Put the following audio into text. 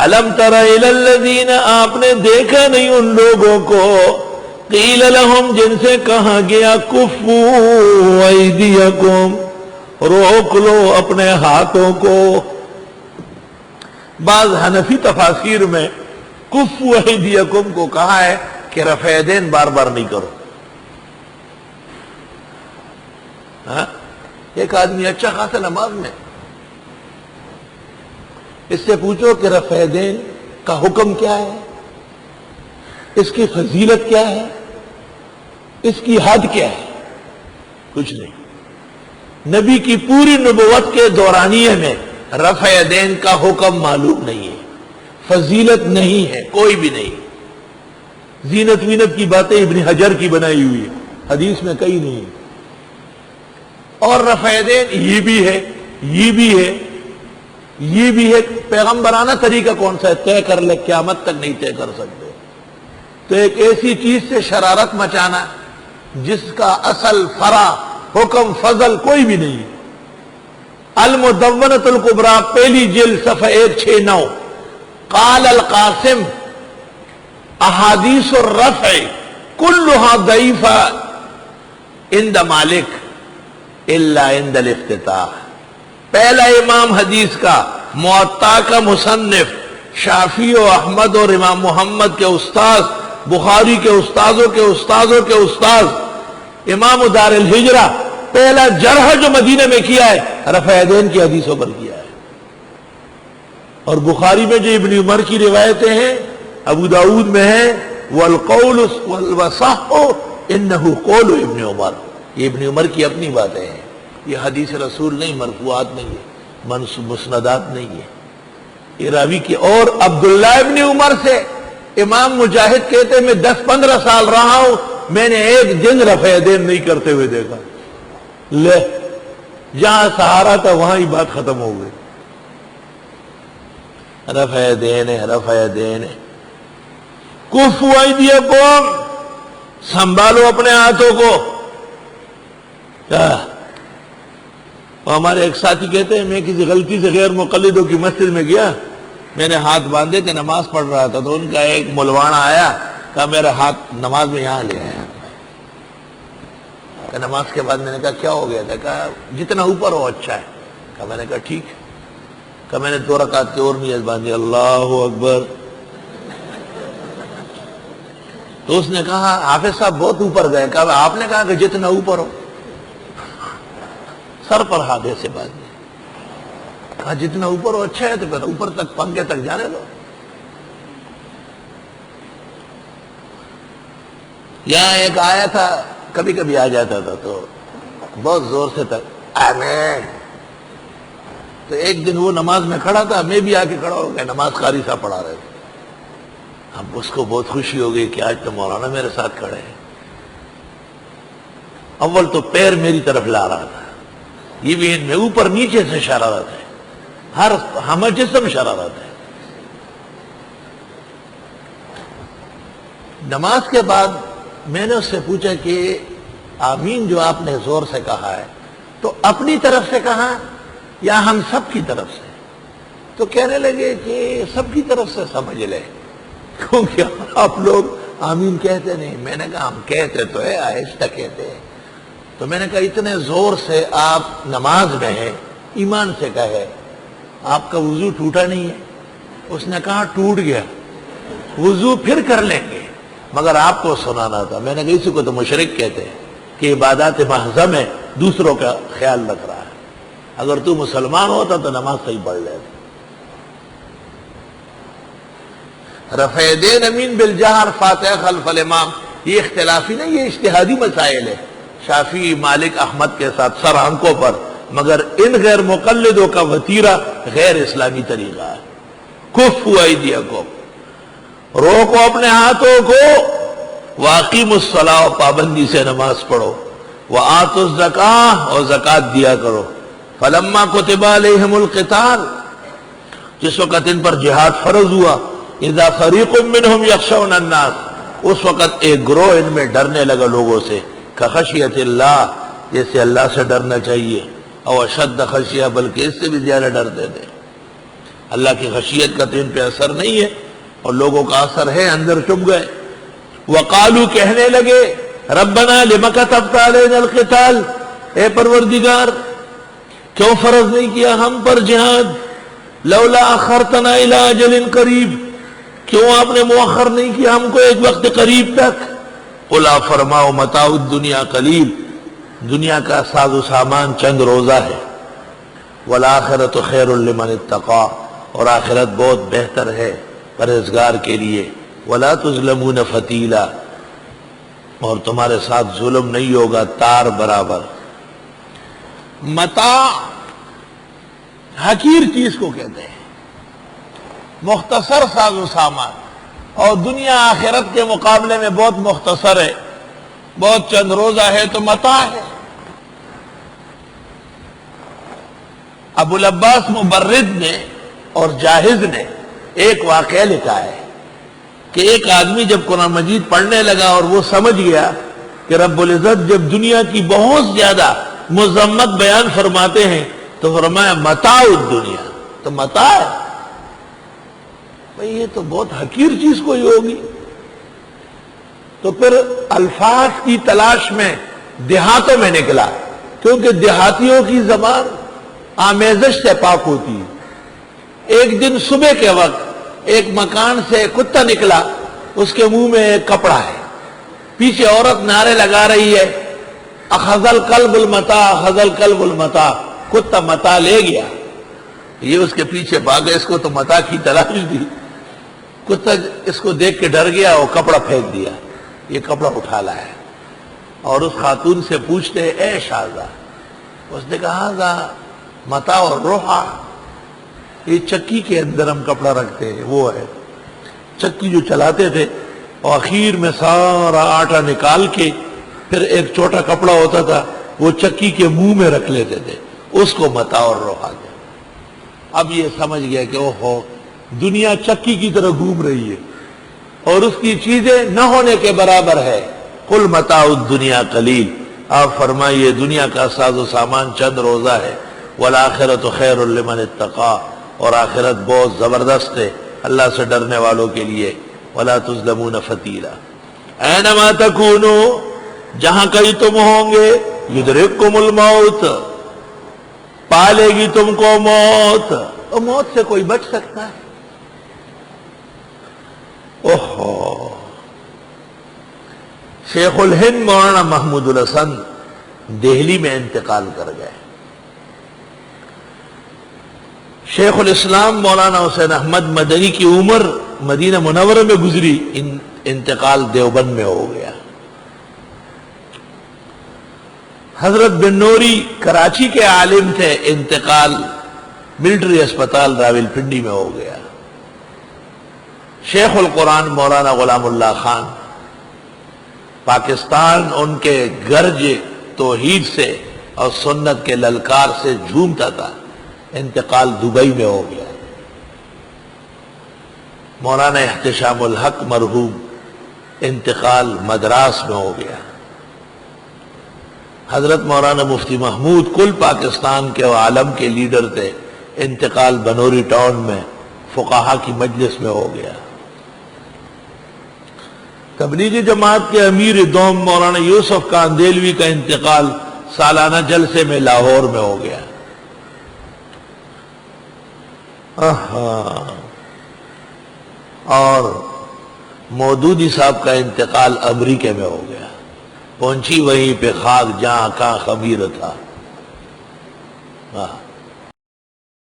الم تر الی الذین، آپ نے دیکھا نہیں ان لوگوں کو، قیل لہم، جن سے کہا گیا کفو ایدیکم، روک لو اپنے ہاتھوں کو۔ بعض حنفی تفاسیر میں کفو ایدیکم کو کہا ہے کہ رفع یدین بار بار نہیں کرو۔ ایک آدمی اچھا خاصا نماز میں، اس سے پوچھو کہ رفع یدین کا حکم کیا ہے، اس کی فضیلت کیا ہے، اس کی حد کیا ہے، کچھ نہیں۔ نبی کی پوری نبوت کے دورانیے میں رفع یدین کا حکم معلوم نہیں ہے، فضیلت نہیں ہے، کوئی بھی نہیں۔ زینت وینت کی باتیں ابن حجر کی بنائی ہوئی ہے، حدیث میں کئی نہیں ہے۔ اور رفع یدین یہ بھی ہے، یہ بھی ہے، یہ بھی ہے۔ پیغمبرانہ طریقہ کون سا ہے؟ طے کر لے، قیامت تک نہیں طے کر سکتے۔ تو ایک ایسی چیز سے شرارت مچانا جس کا اصل فرع حکم فضل کوئی بھی نہیں۔ المدونۃ الکبریٰ پہلی جلد صفحہ 169، قال القاسم احادیث الرفع کلها ضعیفہ عند مالک الا عند الافتتاح۔ پہلا امام حدیث کا، موطا کا مصنف، شافعی و احمد اور امام محمد کے استاذ، بخاری کے استاذوں کے استاذوں کے استاذ، امام دار الہجرہ، پہلا جرح جو مدینہ میں کیا ہے رفع یدین کی حدیثوں پر کیا ہے۔ اور بخاری میں جو ابن عمر کی روایتیں ہیں، ابو داؤد میں ہے والقول والصح انہ قول ابن عمر، یہ ابن عمر کی اپنی باتیں ہیں، یہ حدیث رسول نہیں، مرفوعات نہیں ہے، مسندات نہیں ہے، یہ راوی کی۔ اور عبداللہ ابن عمر سے امام مجاہد کہتے ہیں میں 10-15 سال رہا ہوں، میں نے ایک دن رفع یدین نہیں کرتے ہوئے دیکھا۔ لے، جہاں سہارا تھا وہاں ہی بات ختم ہو گئی۔ رفع یدین ہے، رفع یدین ہے۔ کفو ایدیکم، سنبھالو اپنے ہاتھوں کو۔ ہمارے ایک ساتھی کہتے ہیں میں کسی غلطی سے غیر مقلدوں کی مسجد میں گیا، میں نے ہاتھ باندھے تھے، نماز پڑھ رہا تھا، تو ان کا ایک مولوانا آیا، کہا میرا ہاتھ نماز میں یہاں لے آیا۔ کہ نماز کے بعد میں نے کہا کیا ہو گیا تھا؟ کہا جتنا اوپر ہو اچھا ہے۔ کہا میں نے کہا ٹھیک ہے۔ کہا میں نے 2 رکعت کی اور نیت باندھی، اللہ اکبر۔ تو اس نے کہا حافظ صاحب بہت اوپر گئے۔ کہا آپ نے کہا کہ جتنا اوپر ہو، سر پر ہاتھ ایسے باندھے۔ کہا جتنا اوپر ہو اچھا ہے، تو پھر اوپر تک پنکھے تک جانے دو۔ یہاں ایک آیا تھا، کبھی کبھی آ جاتا تھا تو بہت زور سے تک آمین۔ تو ایک دن وہ نماز میں کھڑا تھا، میں بھی آ کے کھڑا ہو گیا، نماز قاری صاحب پڑھا رہے تھے۔ اب اس کو بہت خوشی ہو گئی کہ آج تو مولانا میرے ساتھ کھڑے ہیں۔ اول تو پیر میری طرف لا رہا تھا، یہ بھی ان میں اوپر نیچے سے شرارت ہے، ہر ہم جسم شرارت ہے۔ نماز کے بعد میں نے اس سے پوچھا کہ آمین جو آپ نے زور سے کہا ہے تو اپنی طرف سے کہا یا ہم سب کی طرف سے؟ تو کہنے لگے کہ سب کی طرف سے سمجھ لے، کیونکہ آپ لوگ آمین کہتے نہیں۔ میں نے کہا ہم کہتے تو ہے، آہستہ کہتے ہیں۔ تو میں نے کہا اتنے زور سے آپ نماز میں ہیں، ایمان سے کہے، آپ کا وضو ٹوٹا نہیں ہے؟ اس نے کہا ٹوٹ گیا، وضو پھر کر لیں گے، مگر آپ کو سنانا تھا۔ میں نے کہا اسی کو تو مشرک کہتے ہیں کہ عبادات محض میں دوسروں کا خیال رکھ رہا ہے، اگر تو مسلمان ہوتا تو نماز صحیح پڑھ لیتا۔ رفع یدین امین بالجہر، فاتحہ خلف الامام، یہ اختلافی نہیں، یہ اجتہادی مسائل ہے، شافعی مالک احمد کے ساتھ سر آنکھوں پر، مگر ان غیر مقلدوں کا وتیرہ غیر اسلامی طریقہ ہے۔ کفو ایدیکم، روکو اپنے ہاتھوں کو، واقیموا الصلاۃ، پابندی سے نماز پڑھو، وآتوا الزکاۃ، اور زکوٰۃ دیا کرو۔ فلما کتب علیہم القتال، جس وقت ان پر جہاد فرض ہوا، اذا فریق منہم یخشون الناس، اس وقت ایک گروہ ان میں ڈرنے لگا لوگوں سے، کخشیت اللہ، جیسے اللہ سے ڈرنا چاہیے، او اشد خشیہ، بلکہ اس سے بھی زیادہ ڈرتے تھے۔ اللہ کی خشیت کا تو ان پہ اثر نہیں ہے، اور لوگوں کا اثر ہے، اندر چپ گئے۔ وقالو کہنے لگے ربنا لم كتبت علينا القتال، اے پروردگار کیوں فرض نہیں کیا ہم پر جہاد، لولا اخرتنا الى اجل قریب، کیوں آپ نے مؤخر نہیں کیا ہم کو ایک وقت قریب تک۔ قل فرماؤ متاع الدنیا قلیل، دنیا کا ساز و سامان چند روزہ ہے، والآخرۃ خیر لمن اتقى، اور آخرت بہت بہتر ہے پرہیزگار کے لیے، ولا تظلمون فتیلا، اور تمہارے ساتھ ظلم نہیں ہوگا تار برابر۔ متاع حقیر چیز کو کہتے ہیں، مختصر ساز و سامان، اور دنیا آخرت کے مقابلے میں بہت مختصر ہے، بہت چند روزہ ہے تو متاع ہے۔ ابو العباس مبرد نے اور جاہز نے ایک واقعہ لکھا ہے کہ ایک آدمی جب قرآن مجید پڑھنے لگا اور وہ سمجھ گیا کہ رب العزت جب دنیا کی بہت زیادہ مذمت بیان فرماتے ہیں تو فرمایا متاع الدنیا، تو متاع ہے بھئی، یہ تو بہت حقیر چیز کوئی ہوگی۔ تو پھر الفاظ کی تلاش میں دیہاتوں میں نکلا، کیونکہ دیہاتیوں کی زبان آمیزش سے پاک ہوتی ہے۔ ایک دن صبح کے وقت ایک مکان سے کتا نکلا، اس کے منہ میں ایک کپڑا ہے، پیچھے عورت نعرے لگا رہی ہے اخذ الکلب المتاع، اخذ الکلب المتاع، کتا متاع لے گیا۔ یہ اس کے پیچھے بھاگا، اس کو تو متاع کی تلاش دی۔ کتا اس کو دیکھ کے ڈر گیا اور کپڑا پھینک دیا، یہ کپڑا اٹھا لایا اور اس خاتون سے پوچھتے اے شاہزہ، اس نے کہا ذا متاع الروحہ، یہ چکی کے اندر ہم کپڑا رکھتے ہیں، وہ ہے چکی جو چلاتے تھے، اور اخیر میں سارا آٹا نکال کے پھر ایک چھوٹا کپڑا ہوتا تھا وہ چکی کے منہ میں رکھ لیتے تھے، اس کو متاع الروحہ ہے۔ اب یہ سمجھ گیا کہ اوہو دنیا چکی کی طرح گھوم رہی ہے اور اس کی چیزیں نہ ہونے کے برابر ہے۔ قل متاع الدنیا قلیل، آپ فرمائیے دنیا کا ساز و سامان چند روزہ ہے، والآخرۃ خیر لمن اتقى، اور آخرت بہت زبردست ہے اللہ سے ڈرنے والوں کے لیے، ولا تظلمون فتیلا۔ اینما تکونوا، جہاں کہیں تم ہوں گے، یدرککم الموت، پالے گی تم کو موت، اور موت سے کوئی بچ سکتا ہے؟ اوہو، شیخ الہند مولانا محمود الحسن دہلی میں انتقال کر گئے۔ شیخ الاسلام مولانا حسین احمد مدنی کی عمر مدینہ منورہ میں گزری، انتقال دیوبند میں ہو گیا۔ حضرت بن نوری کراچی کے عالم تھے، انتقال ملٹری اسپتال راول پنڈی میں ہو گیا۔ شیخ القرآن مولانا غلام اللہ خان، پاکستان ان کے گرج توحید سے اور سنت کے للکار سے جھومتا تھا، انتقال دبئی میں ہو گیا۔ مولانا احتشام الحق مرحوم، انتقال مدراس میں ہو گیا۔ حضرت مولانا مفتی محمود کل پاکستان کے عالم کے لیڈر تھے، انتقال بنوری ٹاؤن میں فقہا کی مجلس میں ہو گیا۔ تبلیغی جماعت کے امیر دوم مولانا یوسف کاندیلوی کا انتقال سالانہ جلسے میں لاہور میں ہو گیا۔ اور مودودی صاحب کا انتقال امریکہ میں ہو گیا، پہنچی وہیں پہ خاک جہاں کا خمیر تھا۔